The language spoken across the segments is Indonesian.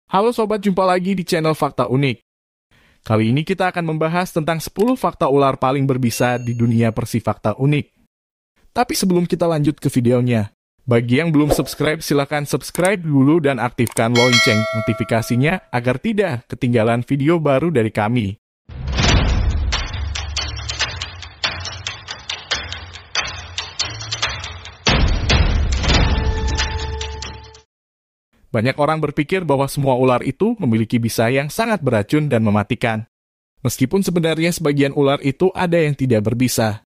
Halo sobat, jumpa lagi di channel Fakta Unik. Kali ini kita akan membahas tentang 10 fakta ular paling berbisa di dunia versi Fakta Unik. Tapi sebelum kita lanjut ke videonya, bagi yang belum subscribe, silakan subscribe dulu dan aktifkan lonceng notifikasinya agar tidak ketinggalan video baru dari kami. Banyak orang berpikir bahwa semua ular itu memiliki bisa yang sangat beracun dan mematikan. Meskipun sebenarnya sebagian ular itu ada yang tidak berbisa.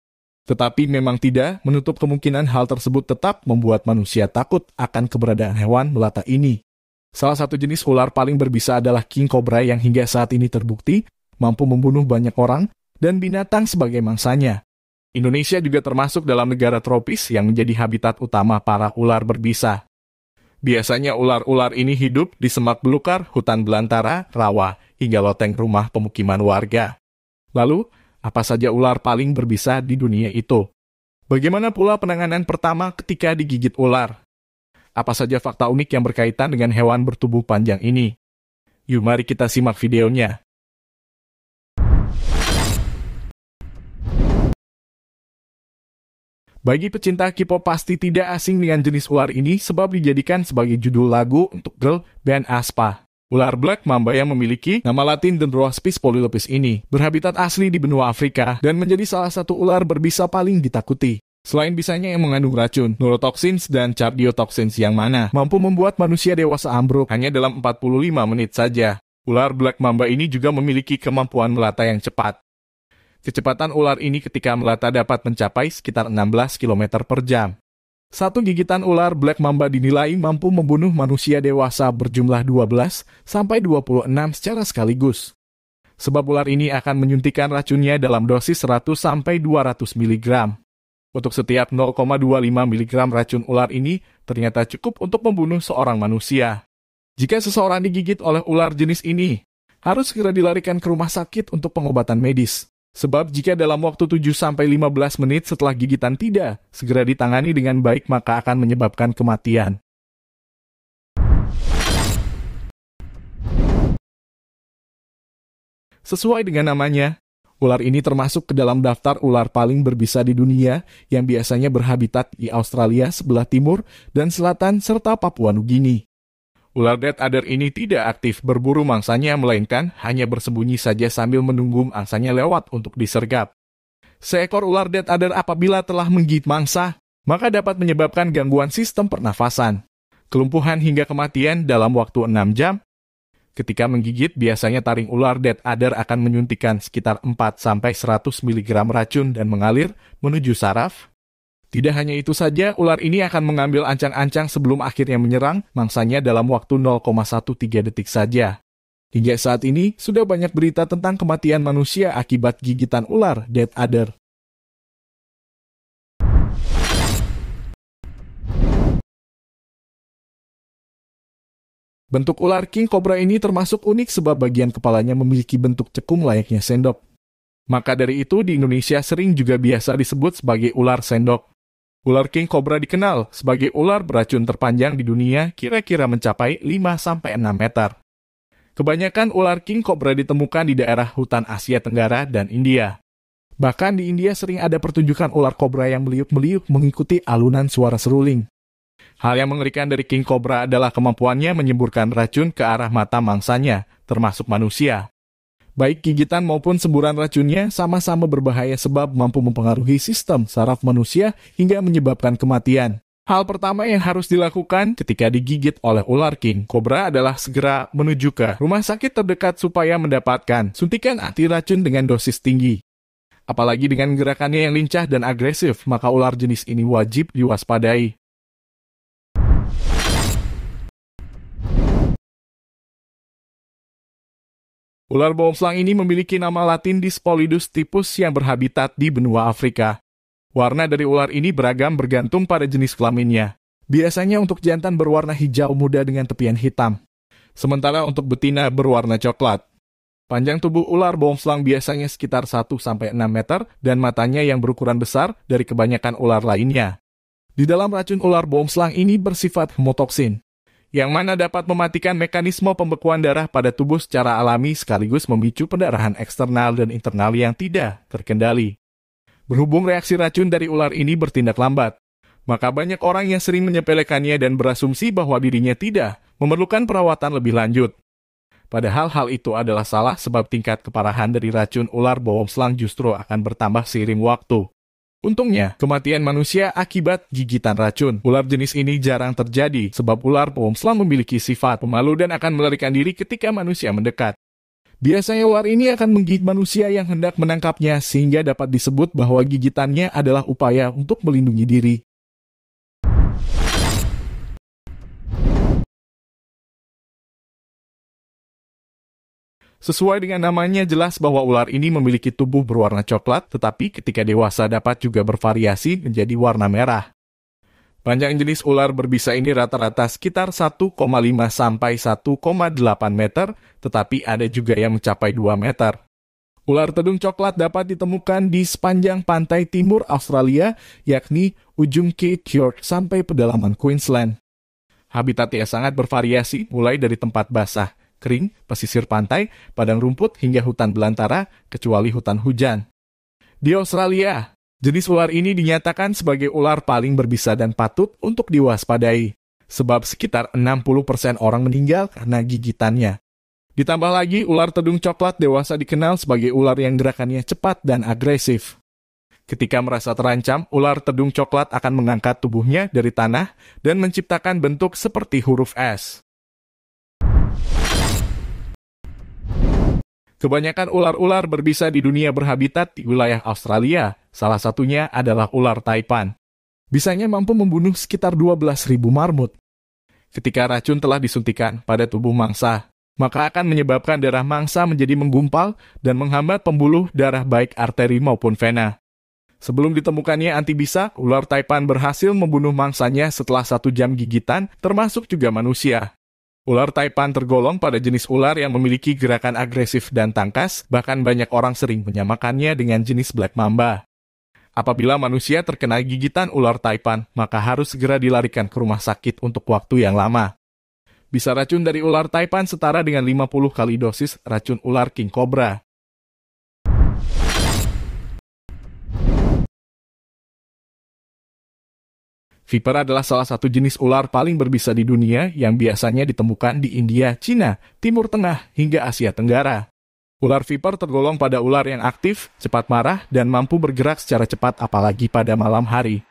Tetapi memang tidak menutup kemungkinan hal tersebut tetap membuat manusia takut akan keberadaan hewan melata ini. Salah satu jenis ular paling berbisa adalah king cobra yang hingga saat ini terbukti mampu membunuh banyak orang dan binatang sebagai mangsanya. Indonesia juga termasuk dalam negara tropis yang menjadi habitat utama para ular berbisa. Biasanya ular-ular ini hidup di semak belukar, hutan belantara, rawa, hingga loteng rumah pemukiman warga. Lalu, apa saja ular paling berbisa di dunia itu? Bagaimana pula penanganan pertama ketika digigit ular? Apa saja fakta unik yang berkaitan dengan hewan bertubuh panjang ini? Yuk mari kita simak videonya. Bagi pecinta K-pop pasti tidak asing dengan jenis ular ini sebab dijadikan sebagai judul lagu untuk girl band aespa. Ular Black Mamba yang memiliki nama latin Dendroaspis polylepis ini berhabitat asli di benua Afrika dan menjadi salah satu ular berbisa paling ditakuti. Selain bisanya yang mengandung racun, neurotoxins dan cardiotoxins yang mana mampu membuat manusia dewasa ambruk hanya dalam 45 menit saja. Ular Black Mamba ini juga memiliki kemampuan melata yang cepat. Kecepatan ular ini ketika melata dapat mencapai sekitar 16 km per jam. Satu gigitan ular Black Mamba dinilai mampu membunuh manusia dewasa berjumlah 12 sampai 26 secara sekaligus. Sebab ular ini akan menyuntikkan racunnya dalam dosis 100 sampai 200 mg. Untuk setiap 0,25 mg racun ular ini ternyata cukup untuk membunuh seorang manusia. Jika seseorang digigit oleh ular jenis ini, harus segera dilarikan ke rumah sakit untuk pengobatan medis. Sebab jika dalam waktu 7-15 menit setelah gigitan tidak segera ditangani dengan baik maka akan menyebabkan kematian. Sesuai dengan namanya, ular ini termasuk ke dalam daftar ular paling berbisa di dunia yang biasanya berhabitat di Australia sebelah timur dan selatan serta Papua Nugini. Ular dead adder ini tidak aktif berburu mangsanya, melainkan hanya bersembunyi saja sambil menunggu mangsanya lewat untuk disergap. Seekor ular dead adder apabila telah menggigit mangsa, maka dapat menyebabkan gangguan sistem pernafasan, kelumpuhan hingga kematian dalam waktu 6 jam. Ketika menggigit, biasanya taring ular dead adder akan menyuntikkan sekitar 4-100 mg racun dan mengalir menuju saraf. Tidak hanya itu saja, ular ini akan mengambil ancang-ancang sebelum akhirnya menyerang mangsanya dalam waktu 0,13 detik saja. Hingga saat ini, sudah banyak berita tentang kematian manusia akibat gigitan ular dead adder. Bentuk ular king cobra ini termasuk unik sebab bagian kepalanya memiliki bentuk cekung layaknya sendok. Maka dari itu, di Indonesia sering juga biasa disebut sebagai ular sendok. Ular king cobra dikenal sebagai ular beracun terpanjang di dunia, kira-kira mencapai 5-6 meter. Kebanyakan ular king cobra ditemukan di daerah hutan Asia Tenggara dan India. Bahkan di India sering ada pertunjukan ular kobra yang meliuk-meliuk mengikuti alunan suara seruling. Hal yang mengerikan dari king cobra adalah kemampuannya menyemburkan racun ke arah mata mangsanya, termasuk manusia. Baik gigitan maupun semburan racunnya sama-sama berbahaya sebab mampu mempengaruhi sistem saraf manusia hingga menyebabkan kematian. Hal pertama yang harus dilakukan ketika digigit oleh ular king cobra adalah segera menuju ke rumah sakit terdekat supaya mendapatkan suntikan anti racun dengan dosis tinggi. Apalagi dengan gerakannya yang lincah dan agresif, maka ular jenis ini wajib diwaspadai. Ular boomslang ini memiliki nama latin Dyspolidus typus yang berhabitat di benua Afrika. Warna dari ular ini beragam bergantung pada jenis kelaminnya. Biasanya untuk jantan berwarna hijau muda dengan tepian hitam. Sementara untuk betina berwarna coklat. Panjang tubuh ular boomslang biasanya sekitar 1-6 meter dan matanya yang berukuran besar dari kebanyakan ular lainnya. Di dalam racun ular boomslang ini bersifat hemotoksin, yang mana dapat mematikan mekanisme pembekuan darah pada tubuh secara alami sekaligus memicu pendarahan eksternal dan internal yang tidak terkendali. Berhubung reaksi racun dari ular ini bertindak lambat, maka banyak orang yang sering menyepelekannya dan berasumsi bahwa dirinya tidak memerlukan perawatan lebih lanjut. Padahal hal itu adalah salah sebab tingkat keparahan dari racun ular bawang selang justru akan bertambah seiring waktu. Untungnya, kematian manusia akibat gigitan racun ular jenis ini jarang terjadi sebab ular bawang selang memiliki sifat pemalu dan akan melarikan diri ketika manusia mendekat. Biasanya ular ini akan menggigit manusia yang hendak menangkapnya sehingga dapat disebut bahwa gigitannya adalah upaya untuk melindungi diri. Sesuai dengan namanya jelas bahwa ular ini memiliki tubuh berwarna coklat, tetapi ketika dewasa dapat juga bervariasi menjadi warna merah. Panjang jenis ular berbisa ini rata-rata sekitar 1,5 sampai 1,8 meter, tetapi ada juga yang mencapai 2 meter. Ular tedung coklat dapat ditemukan di sepanjang pantai timur Australia, yakni ujung Cape York sampai pedalaman Queensland. Habitatnya sangat bervariasi, mulai dari tempat basah, kering, pesisir pantai, padang rumput, hingga hutan belantara, kecuali hutan hujan. Di Australia, jenis ular ini dinyatakan sebagai ular paling berbisa dan patut untuk diwaspadai, sebab sekitar 60% orang meninggal karena gigitannya. Ditambah lagi, ular tedung coklat dewasa dikenal sebagai ular yang gerakannya cepat dan agresif. Ketika merasa terancam, ular tedung coklat akan mengangkat tubuhnya dari tanah dan menciptakan bentuk seperti huruf S. Kebanyakan ular-ular berbisa di dunia berhabitat di wilayah Australia. Salah satunya adalah ular taipan. Bisanya mampu membunuh sekitar 12.000 marmut. Ketika racun telah disuntikan pada tubuh mangsa, maka akan menyebabkan darah mangsa menjadi menggumpal dan menghambat pembuluh darah baik arteri maupun vena. Sebelum ditemukannya antibisa, ular taipan berhasil membunuh mangsanya setelah 1 jam gigitan, termasuk juga manusia. Ular taipan tergolong pada jenis ular yang memiliki gerakan agresif dan tangkas, bahkan banyak orang sering menyamakannya dengan jenis black mamba. Apabila manusia terkena gigitan ular taipan, maka harus segera dilarikan ke rumah sakit untuk waktu yang lama. Bisa racun dari ular taipan setara dengan 50 kali dosis racun ular king cobra. Viper adalah salah satu jenis ular paling berbisa di dunia yang biasanya ditemukan di India, Cina, Timur Tengah, hingga Asia Tenggara. Ular viper tergolong pada ular yang aktif, cepat marah, dan mampu bergerak secara cepat apalagi pada malam hari.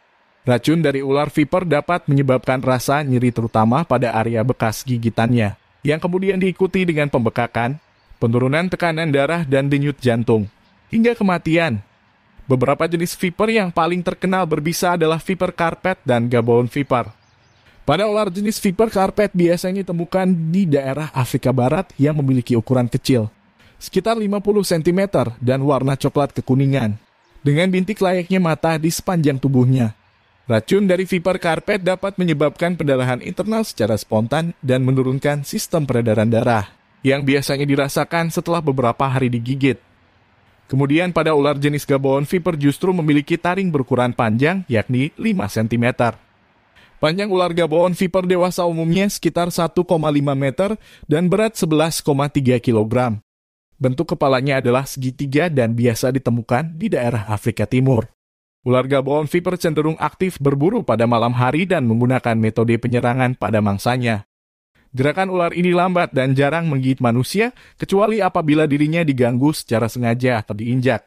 Racun dari ular viper dapat menyebabkan rasa nyeri terutama pada area bekas gigitannya, yang kemudian diikuti dengan pembekakan, penurunan tekanan darah dan denyut jantung, hingga kematian. Beberapa jenis viper yang paling terkenal berbisa adalah viper carpet dan Gaboon viper. Pada ular jenis viper carpet biasanya ditemukan di daerah Afrika Barat yang memiliki ukuran kecil, sekitar 50 cm dan warna coklat kekuningan, dengan bintik layaknya mata di sepanjang tubuhnya. Racun dari viper carpet dapat menyebabkan pendarahan internal secara spontan dan menurunkan sistem peredaran darah, yang biasanya dirasakan setelah beberapa hari digigit. Kemudian pada ular jenis Gaboon viper justru memiliki taring berukuran panjang, yakni 5 cm. Panjang ular Gaboon viper dewasa umumnya sekitar 1,5 meter dan berat 11,3 kg. Bentuk kepalanya adalah segitiga dan biasa ditemukan di daerah Afrika Timur. Ular Gaboon viper cenderung aktif berburu pada malam hari dan menggunakan metode penyerangan pada mangsanya. Gerakan ular ini lambat dan jarang menggigit manusia, kecuali apabila dirinya diganggu secara sengaja atau diinjak.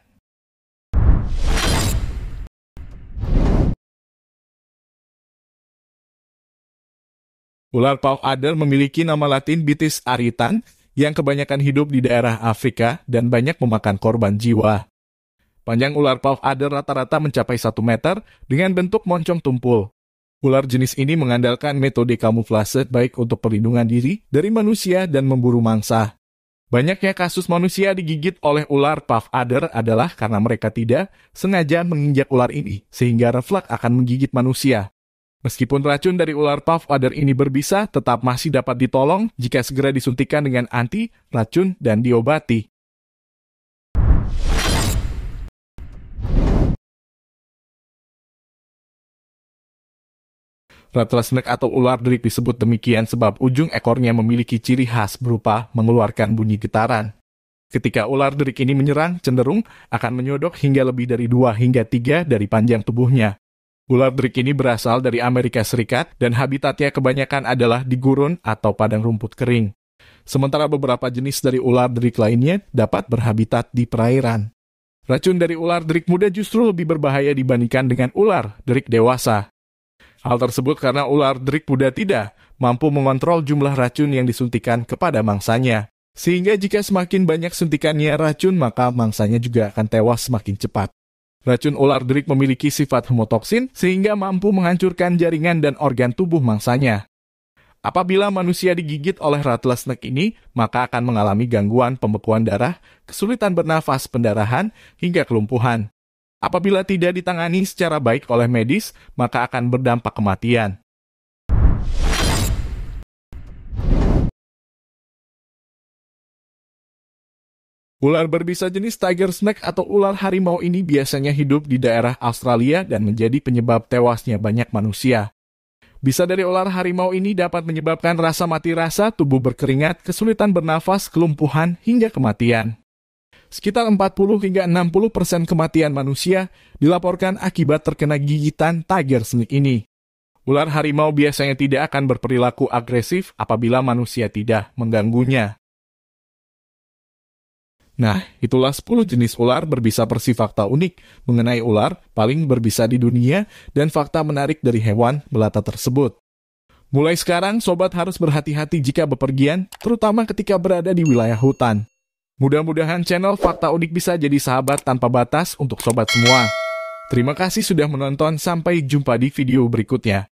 Ular pauk adder memiliki nama latin Bitis aritan, yang kebanyakan hidup di daerah Afrika dan banyak memakan korban jiwa. Panjang ular pauk adder rata-rata mencapai 1 meter dengan bentuk moncong tumpul. Ular jenis ini mengandalkan metode kamuflase baik untuk perlindungan diri dari manusia dan memburu mangsa. Banyaknya kasus manusia digigit oleh ular puff adder adalah karena mereka tidak sengaja menginjak ular ini, sehingga refleks akan menggigit manusia. Meskipun racun dari ular puff adder ini berbisa, tetap masih dapat ditolong jika segera disuntikan dengan anti-racun dan diobati. Rattlesnake atau ular derik disebut demikian sebab ujung ekornya memiliki ciri khas berupa mengeluarkan bunyi getaran. Ketika ular derik ini menyerang, cenderung akan menyodok hingga lebih dari 2 hingga 3 dari panjang tubuhnya. Ular derik ini berasal dari Amerika Serikat dan habitatnya kebanyakan adalah di gurun atau padang rumput kering. Sementara beberapa jenis dari ular derik lainnya dapat berhabitat di perairan. Racun dari ular derik muda justru lebih berbahaya dibandingkan dengan ular derik dewasa. Hal tersebut karena ular derik muda tidak mampu mengontrol jumlah racun yang disuntikan kepada mangsanya. Sehingga jika semakin banyak suntikannya racun, maka mangsanya juga akan tewas semakin cepat. Racun ular derik memiliki sifat hemotoksin sehingga mampu menghancurkan jaringan dan organ tubuh mangsanya. Apabila manusia digigit oleh rattlesnake ini, maka akan mengalami gangguan pembekuan darah, kesulitan bernafas, pendarahan, hingga kelumpuhan. Apabila tidak ditangani secara baik oleh medis, maka akan berdampak kematian. Ular berbisa jenis tiger snake atau ular harimau ini biasanya hidup di daerah Australia dan menjadi penyebab tewasnya banyak manusia. Bisa dari ular harimau ini dapat menyebabkan rasa mati rasa, tubuh berkeringat, kesulitan bernafas, kelumpuhan, hingga kematian. Sekitar 40 hingga 60% kematian manusia dilaporkan akibat terkena gigitan tiger snake ini. Ular harimau biasanya tidak akan berperilaku agresif apabila manusia tidak mengganggunya. Nah, itulah 10 jenis ular berbisa versi fakta unik mengenai ular paling berbisa di dunia dan fakta menarik dari hewan melata tersebut. Mulai sekarang, sobat harus berhati-hati jika bepergian, terutama ketika berada di wilayah hutan. Mudah-mudahan channel Fakta Unik bisa jadi sahabat tanpa batas untuk sobat semua. Terima kasih sudah menonton, sampai jumpa di video berikutnya.